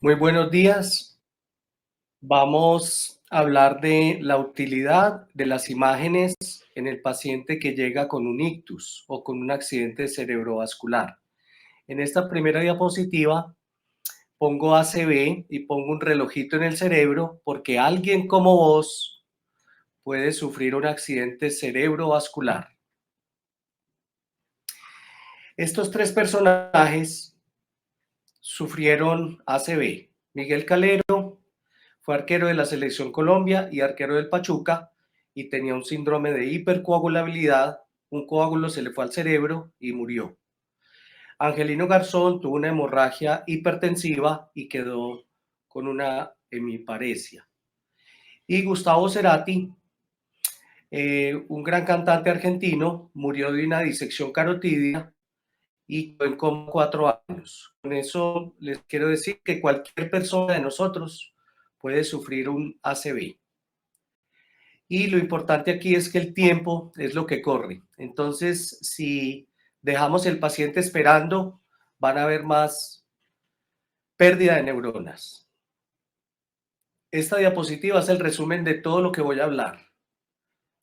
Muy buenos días. Vamos a hablar de la utilidad de las imágenes en el paciente que llega con un ictus o con un accidente cerebrovascular. En esta primera diapositiva pongo ACV y pongo un relojito en el cerebro porque alguien como vos puede sufrir un accidente cerebrovascular. Estos tres personajes sufrieron ACV. Miguel Calero fue arquero de la Selección Colombia y arquero del Pachuca y tenía un síndrome de hipercoagulabilidad. Un coágulo se le fue al cerebro y murió. Angelino Garzón tuvo una hemorragia hipertensiva y quedó con una hemiparesia. Y Gustavo Cerati, un gran cantante argentino, murió de una disección carotidia y quedó en coma 4 años. Con eso les quiero decir que cualquier persona de nosotros puede sufrir un ACV. Y lo importante aquí es que el tiempo es lo que corre. Entonces, si dejamos el paciente esperando, van a haber más pérdida de neuronas. Esta diapositiva es el resumen de todo lo que voy a hablar.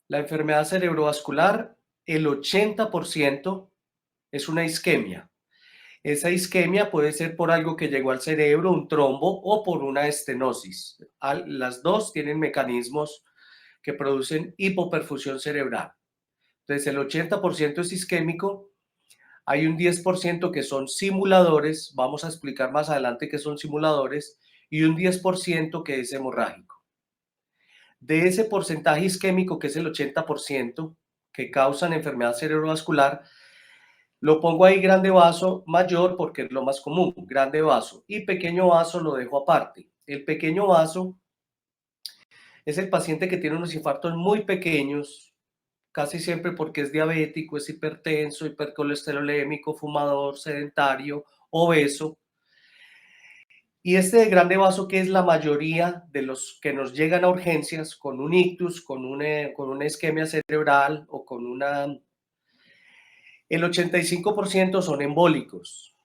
La enfermedad cerebrovascular, el 80% es una isquemia. Esa isquemia puede ser por algo que llegó al cerebro, un trombo, o por una estenosis. Las dos tienen mecanismos que producen hipoperfusión cerebral. Entonces, el 80% es isquémico, hay un 10% que son simuladores, vamos a explicar más adelante qué son simuladores, y un 10% que es hemorrágico. De ese porcentaje isquémico, que es el 80%, que causan enfermedad cerebrovascular, lo pongo ahí grande vaso mayor porque es lo más común, grande vaso, y pequeño vaso lo dejo aparte. El pequeño vaso es el paciente que tiene unos infartos muy pequeños, casi siempre porque es diabético, es hipertenso, hipercolesterolémico, fumador, sedentario, obeso. Y este de grande vaso, que es la mayoría de los que nos llegan a urgencias con un ictus, con una isquemia cerebral o con una... El 85% son embólicos.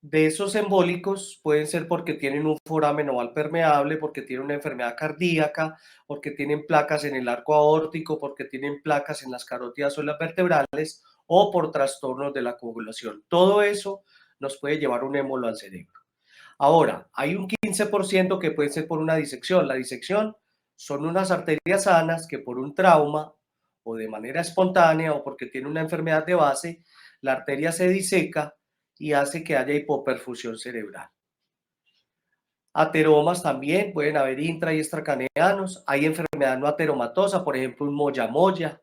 De esos embólicos pueden ser porque tienen un foramen oval permeable, porque tienen una enfermedad cardíaca, porque tienen placas en el arco aórtico, porque tienen placas en las carótidas o en las vertebrales o por trastornos de la coagulación. Todo eso nos puede llevar un émbolo al cerebro. Ahora, hay un 15% que puede ser por una disección. La disección son unas arterias sanas que por un trauma o de manera espontánea o porque tiene una enfermedad de base, la arteria se diseca y hace que haya hipoperfusión cerebral. Ateromas también, pueden haber intra y extracaneanos. Hay enfermedad no ateromatosa, por ejemplo, un moyamoya.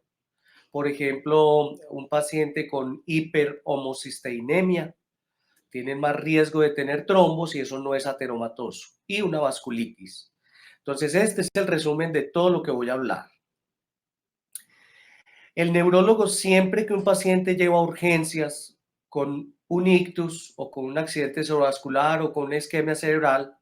Por ejemplo, un paciente con hiperhomocisteinemia tiene más riesgo de tener trombos y eso no es ateromatoso. Y una vasculitis. Entonces, este es el resumen de todo lo que voy a hablar. El neurólogo, siempre que un paciente lleva urgencias con un ictus o con un accidente cerebrovascular o con una isquemia cerebral,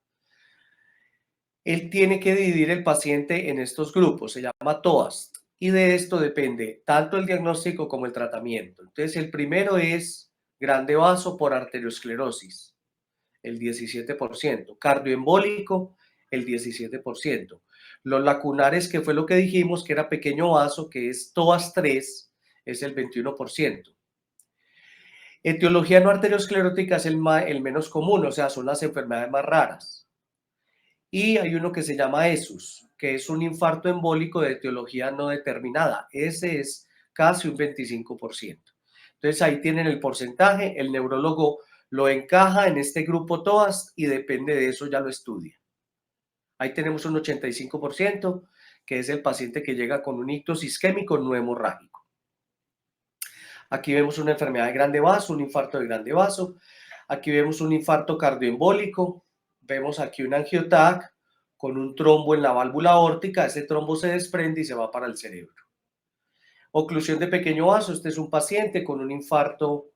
él tiene que dividir el paciente en estos grupos, se llama TOAST, y de esto depende tanto el diagnóstico como el tratamiento. Entonces, el primero es grande vaso por arteriosclerosis, el 17%, cardioembólico, el 17%. Los lacunares, que fue lo que dijimos, que era pequeño vaso, que es TOAS 3, es el 21%. Etiología no arteriosclerótica es el menos común, o sea, son las enfermedades más raras. Y hay uno que se llama ESUS, que es un infarto embólico de etiología no determinada. Ese es casi un 25%. Entonces ahí tienen el porcentaje, el neurólogo lo encaja en este grupo TOAS y depende de eso ya lo estudia. Ahí tenemos un 85%, que es el paciente que llega con un ictus isquémico no hemorrágico. Aquí vemos una enfermedad de grande vaso, un infarto de grande vaso. Aquí vemos un infarto cardioembólico. Vemos aquí un angiotac con un trombo en la válvula aórtica. Ese trombo se desprende y se va para el cerebro. Oclusión de pequeño vaso. Este es un paciente con un infarto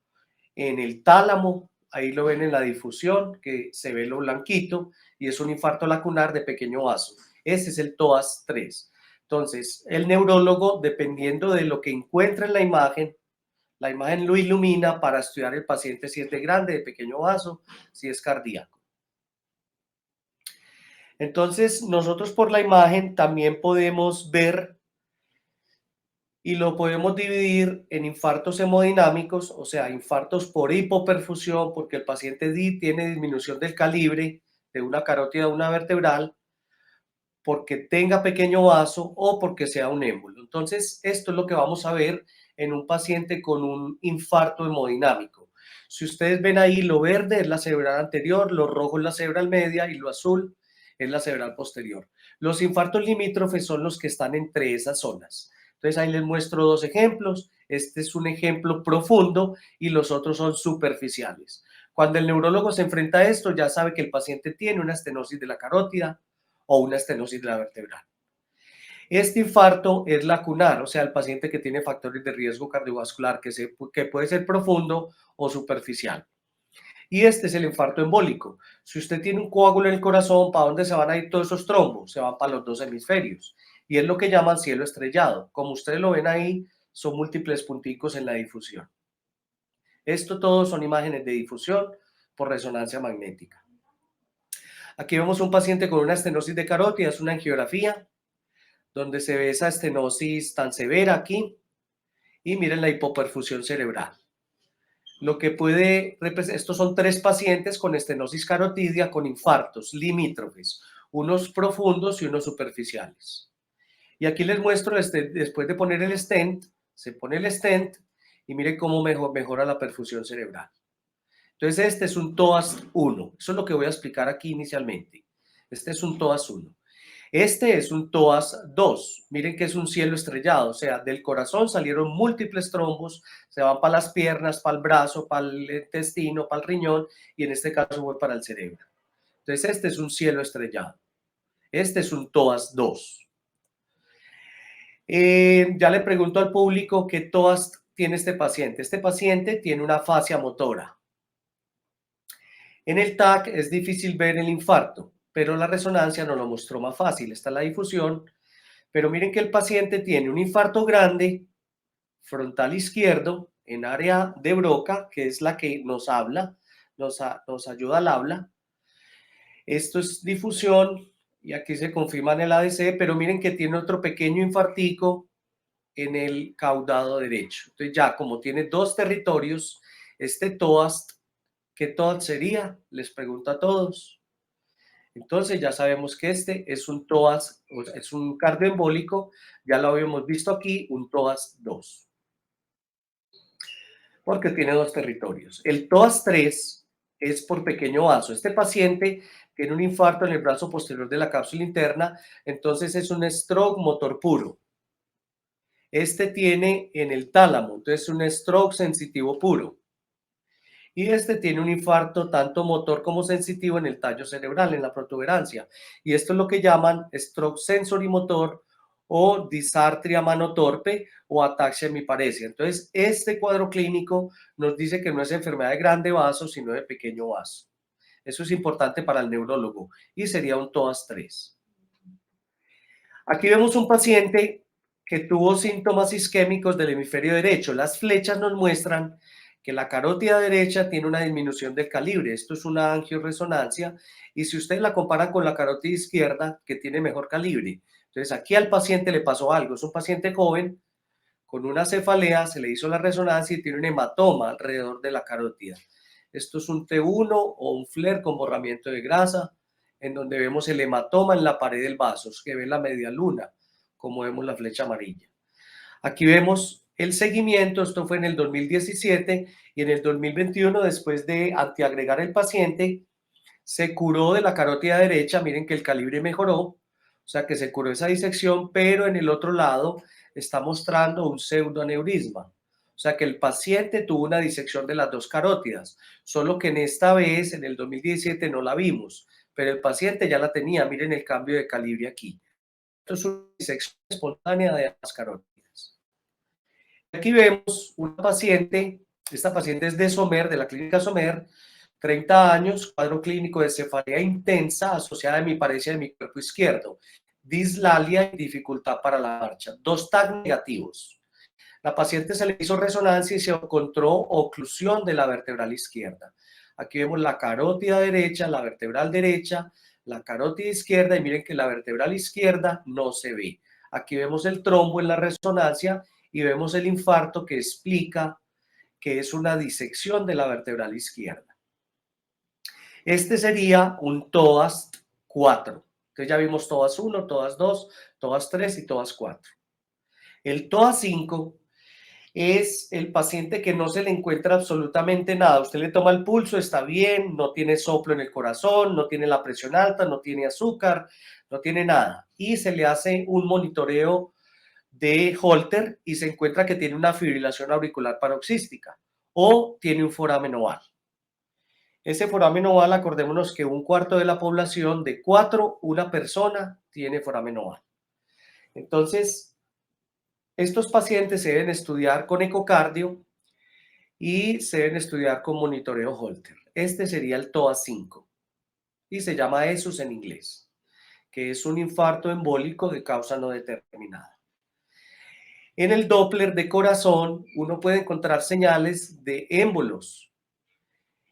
en el tálamo. Ahí lo ven en la difusión, que se ve lo blanquito, y es un infarto lacunar de pequeño vaso. Ese es el TOAS 3. Entonces, el neurólogo, dependiendo de lo que encuentra en la imagen lo ilumina para estudiar el paciente si es de grande, de pequeño vaso, si es cardíaco. Entonces, nosotros por la imagen también podemos ver y lo podemos dividir en infartos hemodinámicos, o sea, infartos por hipoperfusión, porque el paciente tiene disminución del calibre de una carótida o una vertebral, porque tenga pequeño vaso o porque sea un émbolo. Entonces, esto es lo que vamos a ver en un paciente con un infarto hemodinámico. Si ustedes ven ahí, lo verde es la cerebral anterior, lo rojo es la cerebral media y lo azul es la cerebral posterior. Los infartos limítrofes son los que están entre esas zonas. Entonces, ahí les muestro dos ejemplos. Este es un ejemplo profundo y los otros son superficiales. Cuando el neurólogo se enfrenta a esto, ya sabe que el paciente tiene una estenosis de la carótida o una estenosis de la vertebral. Este infarto es lacunar, o sea, el paciente que tiene factores de riesgo cardiovascular que puede ser profundo o superficial. Y este es el infarto embólico. Si usted tiene un coágulo en el corazón, ¿para dónde se van a ir todos esos trombos? Se van para los dos hemisferios. Y es lo que llaman cielo estrellado. Como ustedes lo ven ahí, son múltiples punticos en la difusión. Esto todos son imágenes de difusión por resonancia magnética. Aquí vemos un paciente con una estenosis de carótida, es una angiografía donde se ve esa estenosis tan severa aquí, y miren la hipoperfusión cerebral. Lo que puede representar, estos son 3 pacientes con estenosis carotidia con infartos limítrofes, unos profundos y unos superficiales. Y aquí les muestro, después de poner el stent, se pone el stent y miren cómo mejora la perfusión cerebral. Entonces este es un TOAS 1, eso es lo que voy a explicar aquí inicialmente. Este es un TOAS 1. Este es un TOAS 2. Miren que es un cielo estrellado, o sea, del corazón salieron múltiples trombos, se van para las piernas, para el brazo, para el intestino, para el riñón, y en este caso fue para el cerebro. Entonces, este es un cielo estrellado. Este es un TOAS 2. Ya le pregunto al público qué TOAS tiene este paciente. Este paciente tiene una fascia motora. En el TAC es difícil ver el infarto, pero la resonancia nos lo mostró más fácil. Está la difusión. Pero miren que el paciente tiene un infarto grande, frontal izquierdo, en área de Broca, que es la que nos habla, nos ayuda al habla. Esto es difusión y aquí se confirma en el ADC, pero miren que tiene otro pequeño infartico en el caudado derecho. Entonces ya como tiene dos territorios, este TOAS, ¿qué TOAS sería? Les pregunto a todos. Entonces ya sabemos que este es un TOAS, es un cardioembólico, ya lo habíamos visto aquí, un TOAS 2, porque tiene dos territorios. El TOAS 3 es por pequeño vaso. Este paciente tiene un infarto en el brazo posterior de la cápsula interna, entonces es un stroke motor puro. Este tiene en el tálamo, entonces es un stroke sensitivo puro. Y este tiene un infarto tanto motor como sensitivo en el tallo cerebral, en la protuberancia. Y esto es lo que llaman stroke sensorimotor o disartria mano torpe o ataxia hemiparesia. Entonces, este cuadro clínico nos dice que no es enfermedad de grande vaso, sino de pequeño vaso. Eso es importante para el neurólogo y sería un TOAS 3. Aquí vemos un paciente que tuvo síntomas isquémicos del hemisferio derecho. Las flechas nos muestran que la carótida derecha tiene una disminución del calibre. Esto es una angioresonancia. Y si ustedes la comparan con la carótida izquierda, que tiene mejor calibre. Entonces, aquí al paciente le pasó algo. Es un paciente joven con una cefalea, se le hizo la resonancia y tiene un hematoma alrededor de la carótida. Esto es un T1 o un FLAIR con borramiento de grasa, en donde vemos el hematoma en la pared del vaso, que ve la media luna, como vemos la flecha amarilla. Aquí vemos el seguimiento, esto fue en el 2017 y en el 2021, después de antiagregar el paciente, se curó de la carótida derecha, miren que el calibre mejoró, o sea que se curó esa disección, pero en el otro lado está mostrando un pseudoaneurisma, o sea que el paciente tuvo una disección de las dos carótidas, solo que en esta vez, en el 2017, no la vimos, pero el paciente ya la tenía, miren el cambio de calibre aquí. Esto es una disección espontánea de las carótidas. Aquí vemos una paciente, esta paciente es de Somer, de la clínica Somer, 30 años, cuadro clínico de cefalea intensa asociada a hemiparesia de mi cuerpo izquierdo, dislalia y dificultad para la marcha, dos TAC negativos. La paciente se le hizo resonancia y se encontró oclusión de la vertebral izquierda. Aquí vemos la carótida derecha, la vertebral derecha, la carótida izquierda, y miren que la vertebral izquierda no se ve. Aquí vemos el trombo en la resonancia y vemos el infarto que explica que es una disección de la vertebral izquierda. Este sería un TOAS 4. Entonces ya vimos TOAS 1, TOAS 2, TOAS 3 y TOAS 4. El TOAS 5 es el paciente que no se le encuentra absolutamente nada. Usted le toma el pulso, está bien, no tiene soplo en el corazón, no tiene la presión alta, no tiene azúcar, no tiene nada. Y se le hace un monitoreo de Holter y se encuentra que tiene una fibrilación auricular paroxística o tiene un foramen oval. Ese foramen oval, acordémonos que un cuarto de la población, de 4, una persona tiene foramen oval. Entonces, estos pacientes se deben estudiar con ecocardio y se deben estudiar con monitoreo Holter. Este sería el TOAS 5 y se llama ESUS en inglés, que es un infarto embólico de causa no determinada. En el Doppler de corazón uno puede encontrar señales de émbolos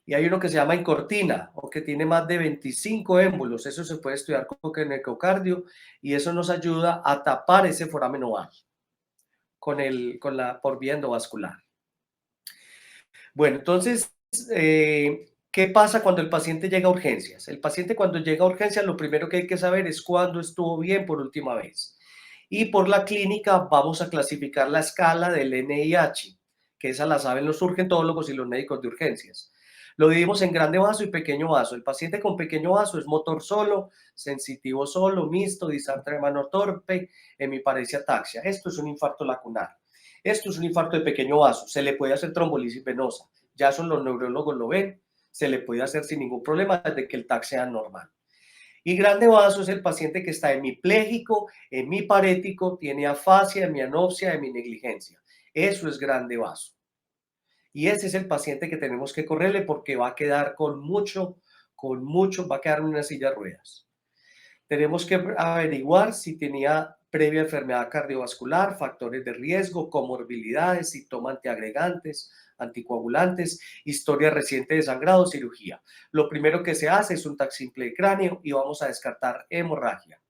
y hay uno que se llama incortina o que tiene más de 25 émbolos. Eso se puede estudiar con ecocardio y eso nos ayuda a tapar ese foramen oval por vía endovascular. Bueno, entonces, ¿qué pasa cuando el paciente llega a urgencias? El paciente cuando llega a urgencias, lo primero que hay que saber es cuándo estuvo bien por última vez. Y por la clínica vamos a clasificar la escala del NIH, que esa la saben los urgentólogos y los médicos de urgencias. Lo dividimos en grande vaso y pequeño vaso. El paciente con pequeño vaso es motor solo, sensitivo solo, mixto, disantre mano torpe, hemiparesia ataxia. Esto es un infarto lacunar. Esto es un infarto de pequeño vaso. Se le puede hacer trombolisis venosa. Ya eso los neurólogos lo ven. Se le puede hacer sin ningún problema desde que el TAC sea normal. Y grande vaso es el paciente que está hemipléjico, hemiparético, tiene afasia, hemianopsia, heminegligencia. Eso es grande vaso. Y ese es el paciente que tenemos que correrle porque va a quedar va a quedar en una silla de ruedas. Tenemos que averiguar si tenía previa enfermedad cardiovascular, factores de riesgo, comorbilidades, síntomas antiagregantes, anticoagulantes, historia reciente de sangrado, cirugía. Lo primero que se hace es un TAC simple de cráneo y vamos a descartar hemorragia.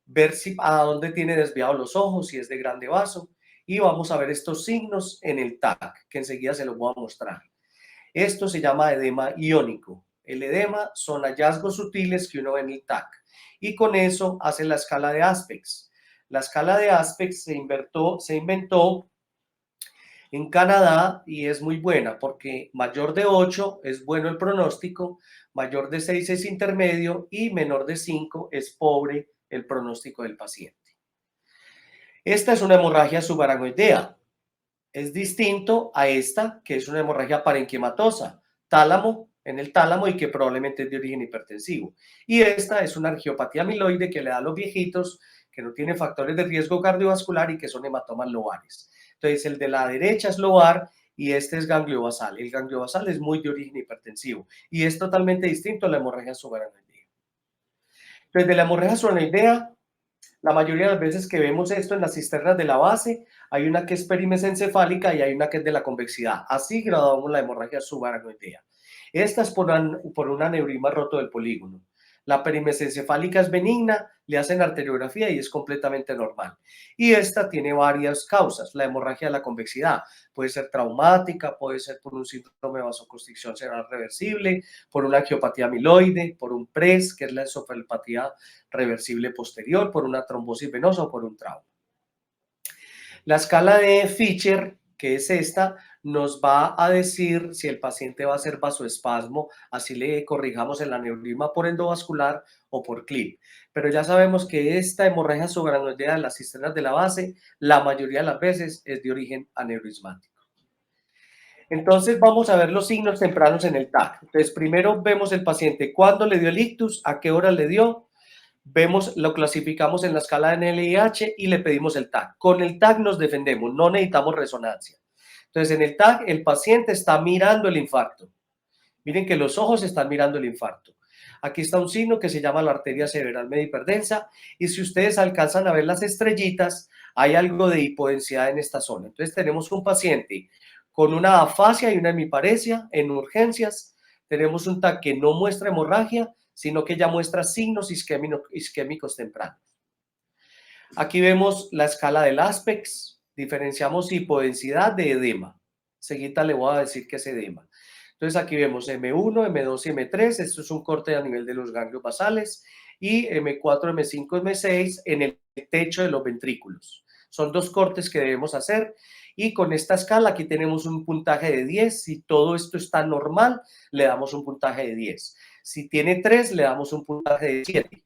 Ver a dónde tiene desviados los ojos, si es de grande vaso, y vamos a ver estos signos en el TAC, que enseguida se los voy a mostrar. Esto se llama edema iónico. El edema son hallazgos sutiles que uno ve en el TAC y con eso hace la escala de Aspects. La escala de Aspects se inventó en Canadá y es muy buena porque mayor de 8 es bueno el pronóstico, mayor de 6 es intermedio y menor de 5 es pobre el pronóstico del paciente. Esta es una hemorragia subaracnoidea. Es distinto a esta, que es una hemorragia parenquimatosa, tálamo, en el tálamo y que probablemente es de origen hipertensivo. Y esta es una angiopatía amiloide que le da a los viejitos que no tienen factores de riesgo cardiovascular y que son hematomas lobares. Entonces, el de la derecha es lobar y este es ganglio basal. El ganglio basal es muy de origen hipertensivo y es totalmente distinto a la hemorragia subaracnoidea. Entonces, de la hemorragia subaracnoidea, la mayoría de las veces que vemos esto en las cisternas de la base, hay una que es perimesencefálica y hay una que es de la convexidad. Así graduamos la hemorragia subaracnoidea. Esta es por un aneurisma roto del polígono. La perimesencefálica es benigna, le hacen arteriografía y es completamente normal. Y esta tiene varias causas. La hemorragia de la convexidad puede ser traumática, puede ser por un síndrome de vasoconstricción cerebral reversible, por una angiopatía amiloide, por un PRES, que es la encefalopatía reversible posterior, por una trombosis venosa o por un trauma. La escala de Fischer, que es esta, nos va a decir si el paciente va a hacer vasoespasmo, así le corrijamos el aneurisma por endovascular o por CLIP. Pero ya sabemos que esta hemorragia subaracnoidea de las cisternas de la base, la mayoría de las veces es de origen aneurismático. Entonces vamos a ver los signos tempranos en el TAC. Entonces primero vemos el paciente, cuándo le dio el ictus, a qué hora le dio, lo clasificamos en la escala de NIH y le pedimos el TAC. Con el TAC nos defendemos, no necesitamos resonancia. Entonces, en el TAC, el paciente está mirando el infarto. Miren que los ojos están mirando el infarto. Aquí está un signo que se llama la arteria cerebral media hiperdensa y si ustedes alcanzan a ver las estrellitas, hay algo de hipodensidad en esta zona. Entonces, tenemos un paciente con una afasia y una hemiparesia en urgencias. Tenemos un TAC que no muestra hemorragia, sino que ya muestra signos isquémicos tempranos. Aquí vemos la escala del Aspex, diferenciamos hipodensidad de edema. Seguida le voy a decir que es edema. Entonces aquí vemos M1, M2 y M3, esto es un corte a nivel de los ganglios basales, y M4, M5, M6 en el techo de los ventrículos. Son dos cortes que debemos hacer y con esta escala aquí tenemos un puntaje de 10. Si todo esto está normal, le damos un puntaje de 10. Si tiene 3, le damos un puntaje de 7.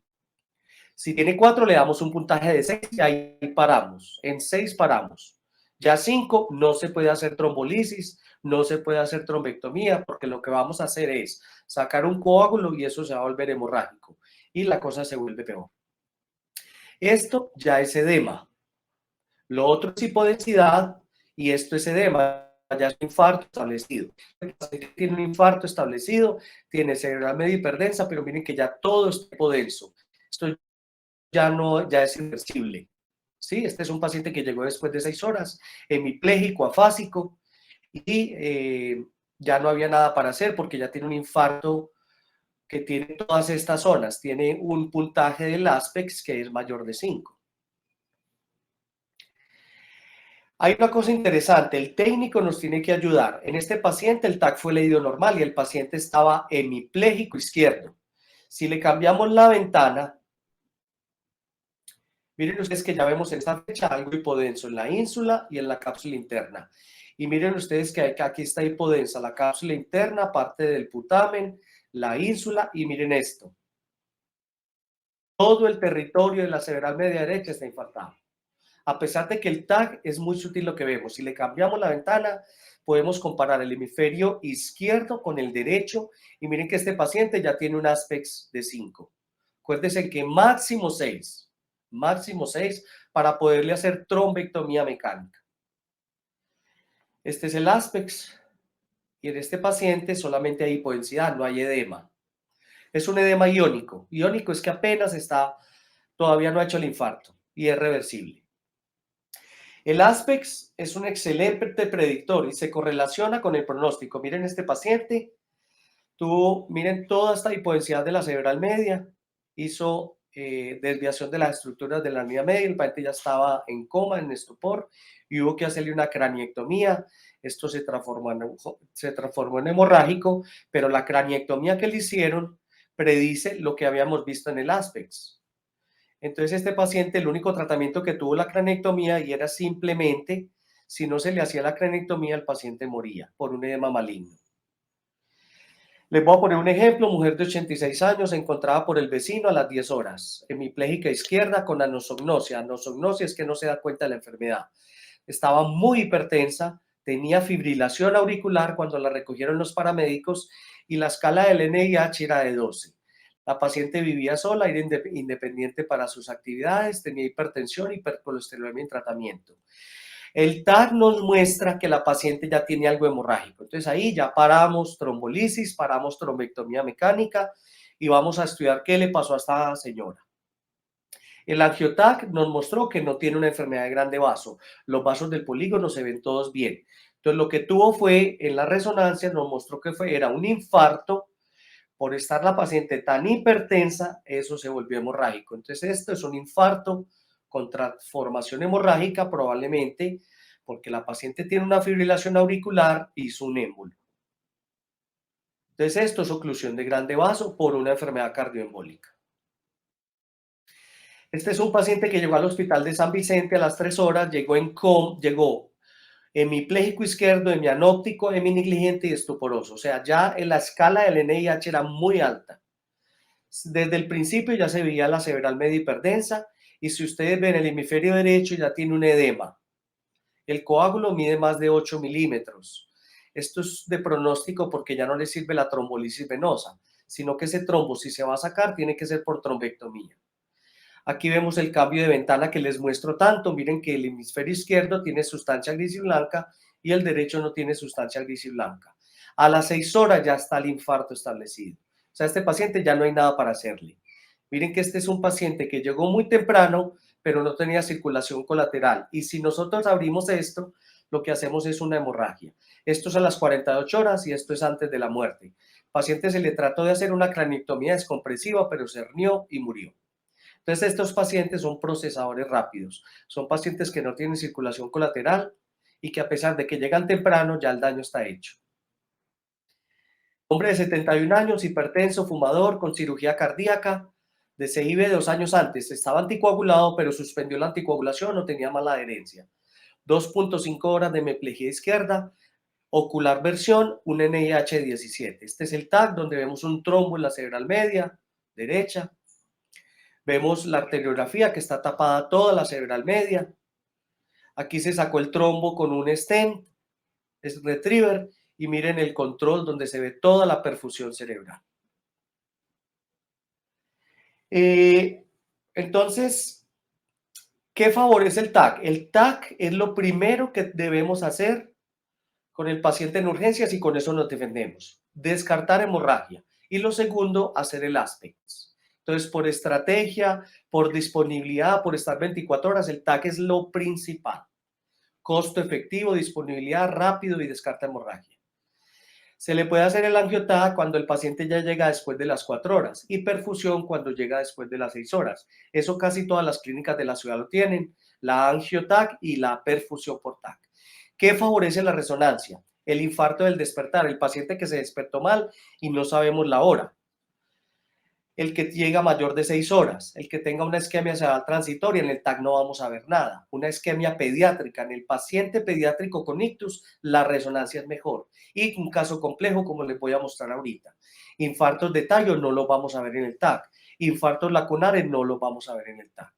Si tiene 4, le damos un puntaje de 6 y ahí paramos. En 6 paramos. Ya 5, no se puede hacer trombolisis, no se puede hacer trombectomía, porque lo que vamos a hacer es sacar un coágulo y eso se va a volver hemorrágico y la cosa se vuelve peor. Esto ya es edema. Lo otro es hipodensidad y esto es edema. Ya es un infarto establecido. El paciente tiene un infarto establecido, tiene cerebral medio hiperdensa, pero miren que ya todo está hipodenso. Esto ya es irreversible. ¿Sí? Este es un paciente que llegó después de 6 horas, hemipléjico, afásico, y ya no había nada para hacer porque ya tiene un infarto que tiene todas estas zonas. Tiene un puntaje del Aspex que es mayor de 5. Hay una cosa interesante, el técnico nos tiene que ayudar. En este paciente el TAC fue leído normal y el paciente estaba hemipléjico izquierdo. Si le cambiamos la ventana, miren ustedes que ya vemos en esta fecha algo hipodenso en la ínsula y en la cápsula interna. Y miren ustedes que aquí está hipodensa la cápsula interna, parte del putamen, la ínsula, y miren esto. Todo el territorio de la cerebral media derecha está infartado. A pesar de que el TAC es muy sutil lo que vemos, si le cambiamos la ventana, podemos comparar el hemisferio izquierdo con el derecho y miren que este paciente ya tiene un Aspex de 5. Acuérdense que máximo 6 para poderle hacer trombectomía mecánica. Este es el Aspex y en este paciente solamente hay hipodensidad, no hay edema. Es un edema iónico. Iónico es que apenas todavía no ha hecho el infarto y es reversible. El Aspex es un excelente predictor y se correlaciona con el pronóstico. Miren este paciente, miren toda esta hipodensidad de la cerebral media, hizo desviación de las estructuras de la línea media, el paciente ya estaba en coma, en estupor, y hubo que hacerle una craniectomía. Esto se transformó en hemorrágico, pero la craniectomía que le hicieron predice lo que habíamos visto en el Aspex. Entonces este paciente, el único tratamiento que tuvo la craniectomía y era simplemente, si no se le hacía la craniectomía, el paciente moría por un edema maligno. Les voy a poner un ejemplo, mujer de 86 años, encontrada por el vecino a las 10 horas, hemipléjica izquierda con anosognosia. Anosognosia es que no se da cuenta de la enfermedad. Estaba muy hipertensa, tenía fibrilación auricular cuando la recogieron los paramédicos y la escala del NIH era de 12. La paciente vivía sola, era independiente para sus actividades, tenía hipertensión, hipercolesterolemia en tratamiento. El TAC nos muestra que la paciente ya tiene algo hemorrágico. Entonces ahí ya paramos trombolisis, paramos trombectomía mecánica y vamos a estudiar qué le pasó a esta señora. El angioTAC nos mostró que no tiene una enfermedad de grande vaso. Los vasos del polígono se ven todos bien. Entonces lo que tuvo fue, en la resonancia nos mostró que era un infarto. Por estar la paciente tan hipertensa, eso se volvió hemorrágico. Entonces esto es un infarto con transformación hemorrágica probablemente porque la paciente tiene una fibrilación auricular y hizo un émbolo. Entonces esto es oclusión de grande vaso por una enfermedad cardioembólica. Este es un paciente que llegó al hospital de San Vicente a las 3 horas, llegó hemipléjico izquierdo, hemianóptico, heminegligente y estuporoso. O sea, ya en la escala del NIH era muy alta. Desde el principio ya se veía la cerebral media hiperdensa y si ustedes ven el hemisferio derecho ya tiene un edema. El coágulo mide más de 8 milímetros. Esto es de pronóstico porque ya no le sirve la trombolisis venosa, sino que ese trombo, si se va a sacar, tiene que ser por trombectomía. Aquí vemos el cambio de ventana que les muestro tanto. Miren que el hemisferio izquierdo tiene sustancia gris y blanca y el derecho no tiene sustancia gris y blanca. A las 6 horas ya está el infarto establecido. O sea, este paciente ya no hay nada para hacerle. Miren que este es un paciente que llegó muy temprano, pero no tenía circulación colateral. Y si nosotros abrimos esto, lo que hacemos es una hemorragia. Esto es a las 48 horas y esto es antes de la muerte. Paciente se le trató de hacer una craniectomía descompresiva, pero se hernió y murió. Entonces, estos pacientes son procesadores rápidos. Son pacientes que no tienen circulación colateral y que a pesar de que llegan temprano, ya el daño está hecho. Hombre de 71 años, hipertenso, fumador, con cirugía cardíaca, de CIB 2 años antes. Estaba anticoagulado, pero suspendió la anticoagulación o tenía mala adherencia. 2.5 horas de hemiplegia izquierda, ocular versión, un NIH 17. Este es el TAC, donde vemos un trombo en la cerebral media, derecha. Vemos la arteriografía que está tapada toda la cerebral media. Aquí se sacó el trombo con un stent, es retriever, y miren el control donde se ve toda la perfusión cerebral. Entonces, ¿qué favorece el TAC? El TAC es lo primero que debemos hacer con el paciente en urgencias y con eso nos defendemos. Descartar hemorragia. Y lo segundo, hacer el ASPEX. Entonces, por estrategia, por disponibilidad, por estar 24 horas, el TAC es lo principal. Costo efectivo, disponibilidad, rápido y descarta hemorragia. Se le puede hacer el angio-TAC cuando el paciente ya llega después de las 4 horas y perfusión cuando llega después de las 6 horas. Eso casi todas las clínicas de la ciudad lo tienen, la angio-TAC y la perfusión por TAC. ¿Qué favorece la resonancia? El infarto del despertar, el paciente que se despertó mal y no sabemos la hora. El que llega mayor de 6 horas, el que tenga una isquemia cerebral transitoria, en el TAC no vamos a ver nada. Una isquemia pediátrica, en el paciente pediátrico con ictus, la resonancia es mejor. Y un caso complejo, como les voy a mostrar ahorita. Infartos de tallo no los vamos a ver en el TAC. Infartos lacunares no los vamos a ver en el TAC.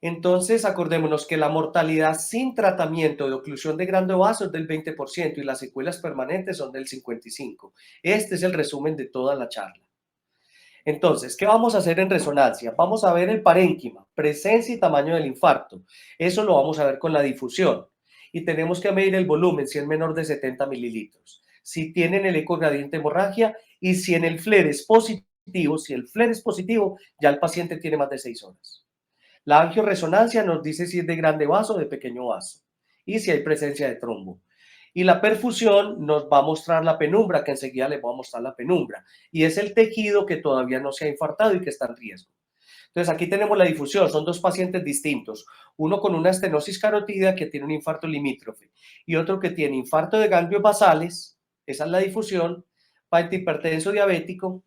Entonces, acordémonos que la mortalidad sin tratamiento de oclusión de grano vaso es del 20% y las secuelas permanentes son del 55%. Este es el resumen de toda la charla. Entonces, ¿qué vamos a hacer en resonancia? Vamos a ver el parénquima, presencia y tamaño del infarto. Eso lo vamos a ver con la difusión. Y tenemos que medir el volumen si es menor de 70 mililitros. Si tienen el eco gradiente hemorragia y si en el FLAIR es positivo, si el FLAIR es positivo, ya el paciente tiene más de 6 horas. La angioresonancia nos dice si es de grande vaso o de pequeño vaso y si hay presencia de trombo. Y la perfusión nos va a mostrar la penumbra, que enseguida les voy a mostrar la penumbra. Y es el tejido que todavía no se ha infartado y que está en riesgo. Entonces aquí tenemos la difusión, son dos pacientes distintos. Uno con una estenosis carótida que tiene un infarto limítrofe y otro que tiene infarto de ganglios basales, esa es la difusión, paciente hipertenso diabético,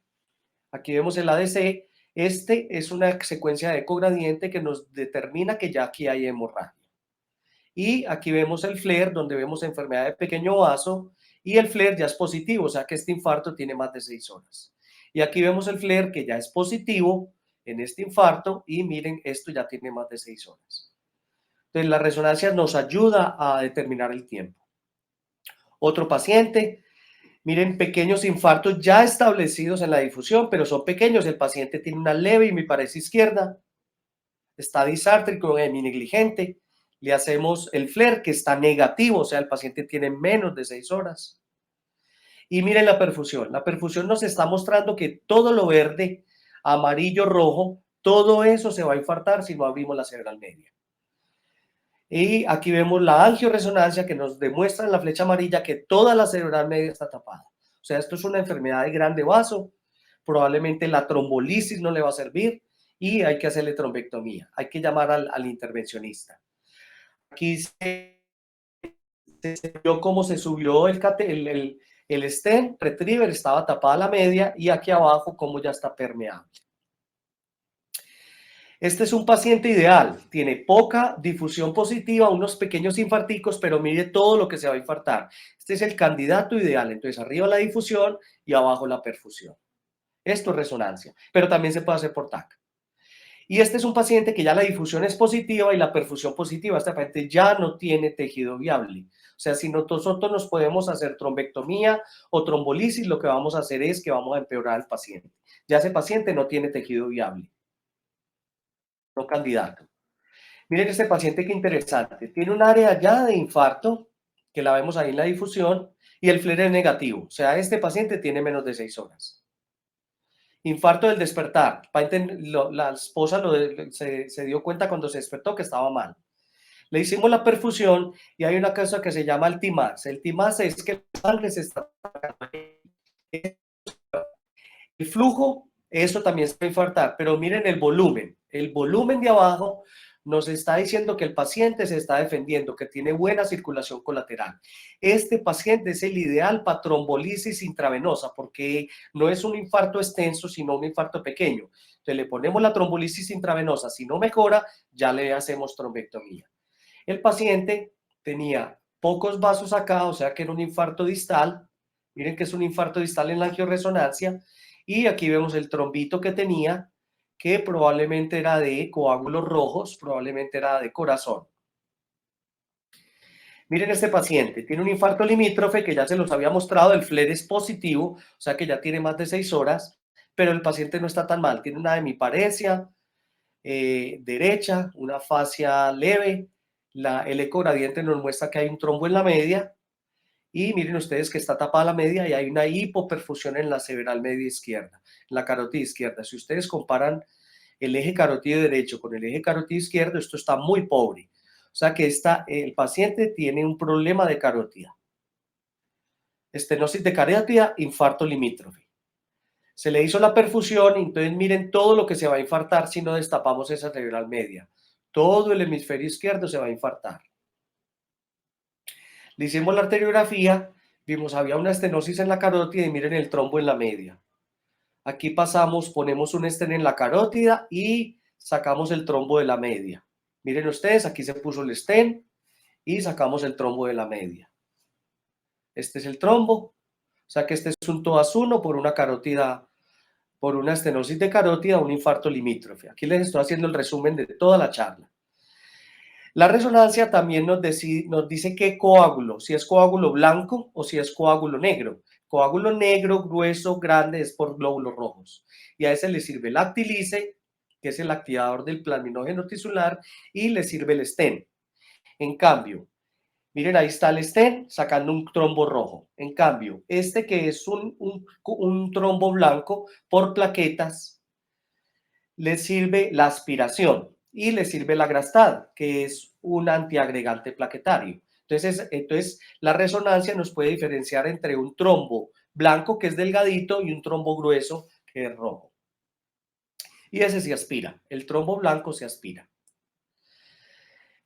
aquí vemos el ADC, este es una secuencia de ecogradiente que nos determina que ya aquí hay hemorragia. Y aquí vemos el FLAIR, donde vemos enfermedad de pequeño vaso, y el FLAIR ya es positivo, o sea que este infarto tiene más de 6 horas. Y aquí vemos el FLAIR que ya es positivo en este infarto, y miren, esto ya tiene más de 6 horas. Entonces, la resonancia nos ayuda a determinar el tiempo. Otro paciente, miren, pequeños infartos ya establecidos en la difusión, pero son pequeños. El paciente tiene una leve y mi pared izquierda, está disártrico, negligente. Le hacemos el FLAIR que está negativo, o sea, el paciente tiene menos de 6 horas. Y miren la perfusión. La perfusión nos está mostrando que todo lo verde, amarillo, rojo, todo eso se va a infartar si no abrimos la cerebral media. Y aquí vemos la angioresonancia que nos demuestra en la flecha amarilla que toda la cerebral media está tapada. O sea, esto es una enfermedad de grande vaso. Probablemente la trombolisis no le va a servir y hay que hacerle trombectomía. Hay que llamar al intervencionista. Aquí se vio cómo se subió el stent retriever, estaba tapada la media y aquí abajo cómo ya está permeable. Este es un paciente ideal, tiene poca difusión positiva, unos pequeños infarticos, pero mire todo lo que se va a infartar. Este es el candidato ideal, entonces arriba la difusión y abajo la perfusión. Esto es resonancia, pero también se puede hacer por TAC. Y este es un paciente que ya la difusión es positiva y la perfusión positiva. Este paciente ya no tiene tejido viable. O sea, si nosotros nos podemos hacer trombectomía o trombolisis, lo que vamos a hacer es que vamos a empeorar al paciente. Ya ese paciente no tiene tejido viable, no candidato. Miren este paciente qué interesante. Tiene un área ya de infarto, que la vemos ahí en la difusión, y el FLAIR es negativo. O sea, este paciente tiene menos de 6 horas. Infarto del despertar. La esposa se dio cuenta cuando se despertó que estaba mal. Le hicimos la perfusión y hay una cosa que se llama el TIMAX. El TIMAX es que la sangre se está... El flujo, eso también se va a infartar, pero miren el volumen. El volumen de abajo nos está diciendo que el paciente se está defendiendo, que tiene buena circulación colateral. Este paciente es el ideal para trombolisis intravenosa, porque no es un infarto extenso, sino un infarto pequeño. Entonces le ponemos la trombolisis intravenosa. Si no mejora, ya le hacemos trombectomía. El paciente tenía pocos vasos acá, o sea que era un infarto distal. Miren que es un infarto distal en la angioresonancia. Y aquí vemos el trombito que tenía, que probablemente era de coágulos rojos, probablemente era de corazón. Miren este paciente, tiene un infarto limítrofe que ya se los había mostrado, el FLER es positivo, o sea que ya tiene más de 6 horas, pero el paciente no está tan mal, tiene una hemiparesia derecha, una fascia leve, el ecogradiente nos muestra que hay un trombo en la media, y miren ustedes que está tapada la media y hay una hipoperfusión en la cerebral media izquierda, en la carótida izquierda. Si ustedes comparan el eje carótido derecho con el eje carótido izquierdo, esto está muy pobre. O sea que el paciente tiene un problema de carótida. Estenosis de carótida, infarto limítrofe. Se le hizo la perfusión, entonces miren todo lo que se va a infartar si no destapamos esa cerebral media. Todo el hemisferio izquierdo se va a infartar. Le hicimos la arteriografía, vimos había una estenosis en la carótida y miren el trombo en la media. Aquí pasamos, ponemos un estén en la carótida y sacamos el trombo de la media. Miren ustedes, aquí se puso el estén y sacamos el trombo de la media. Este es el trombo, o sea que este es un TOAS 1 por una carótida, por una estenosis de carótida, un infarto limítrofe. Aquí les estoy haciendo el resumen de toda la charla. La resonancia también nos dice qué coágulo, si es coágulo blanco o si es coágulo negro. Coágulo negro, grueso, grande, es por glóbulos rojos. Y a ese le sirve el Actilice, que es el activador del plasminógeno tisular, y le sirve el stent. En cambio, miren, ahí está el stent sacando un trombo rojo. En cambio, este que es un trombo blanco por plaquetas, le sirve la aspiración y le sirve la Grastad, que es un antiagregante plaquetario. Entonces, la resonancia nos puede diferenciar entre un trombo blanco, que es delgadito, y un trombo grueso, que es rojo. Y ese se aspira, el trombo blanco se aspira.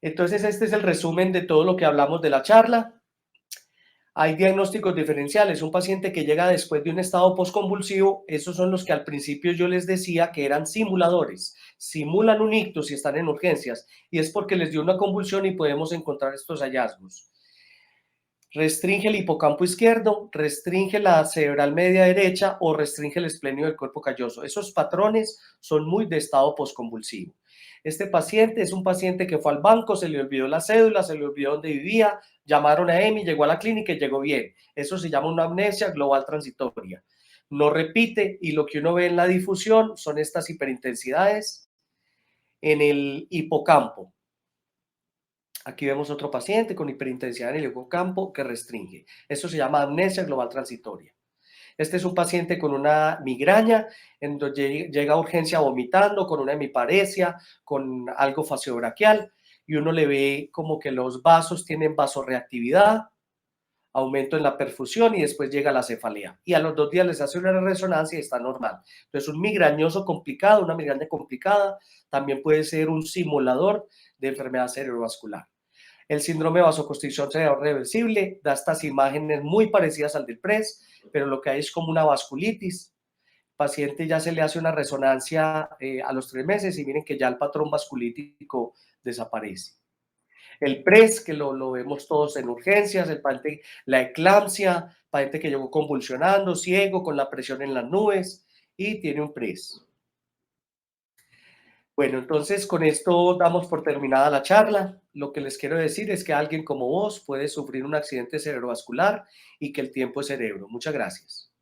Entonces, este es el resumen de todo lo que hablamos de la charla. Hay diagnósticos diferenciales. Un paciente que llega después de un estado postconvulsivo, esos son los que al principio yo les decía que eran simuladores. Simulan un ictus si están en urgencias y es porque les dio una convulsión y podemos encontrar estos hallazgos. Restringe el hipocampo izquierdo, restringe la cerebral media derecha o restringe el esplenio del cuerpo calloso. Esos patrones son muy de estado postconvulsivo. Este paciente es un paciente que fue al banco, se le olvidó la cédula, se le olvidó dónde vivía, llamaron a EMI, llegó a la clínica y llegó bien. Eso se llama una amnesia global transitoria. No repite y lo que uno ve en la difusión son estas hiperintensidades en el hipocampo. Aquí vemos otro paciente con hiperintensidad en el hipocampo que restringe. Eso se llama amnesia global transitoria. Este es un paciente con una migraña, en donde llega a urgencia vomitando, con una hemiparesia, con algo faciobraquial, y uno le ve como que los vasos tienen vasoreactividad, aumento en la perfusión y después llega la cefalea. Y a los 2 días les hace una resonancia y está normal. Entonces, un migrañoso complicado, una migraña complicada, también puede ser un simulador de enfermedad cerebrovascular. El síndrome de vasoconstricción cerebral reversible da estas imágenes muy parecidas al del PRES, pero lo que hay es como una vasculitis. El paciente ya se le hace una resonancia a los 3 meses y miren que ya el patrón vasculítico desaparece. El PRES, que lo vemos todos en urgencias, el paciente, la eclampsia, paciente que llegó convulsionando, ciego, con la presión en las nubes y tiene un PRES. Bueno, entonces con esto damos por terminada la charla. Lo que les quiero decir es que alguien como vos puede sufrir un accidente cerebrovascular y que el tiempo es cerebro. Muchas gracias.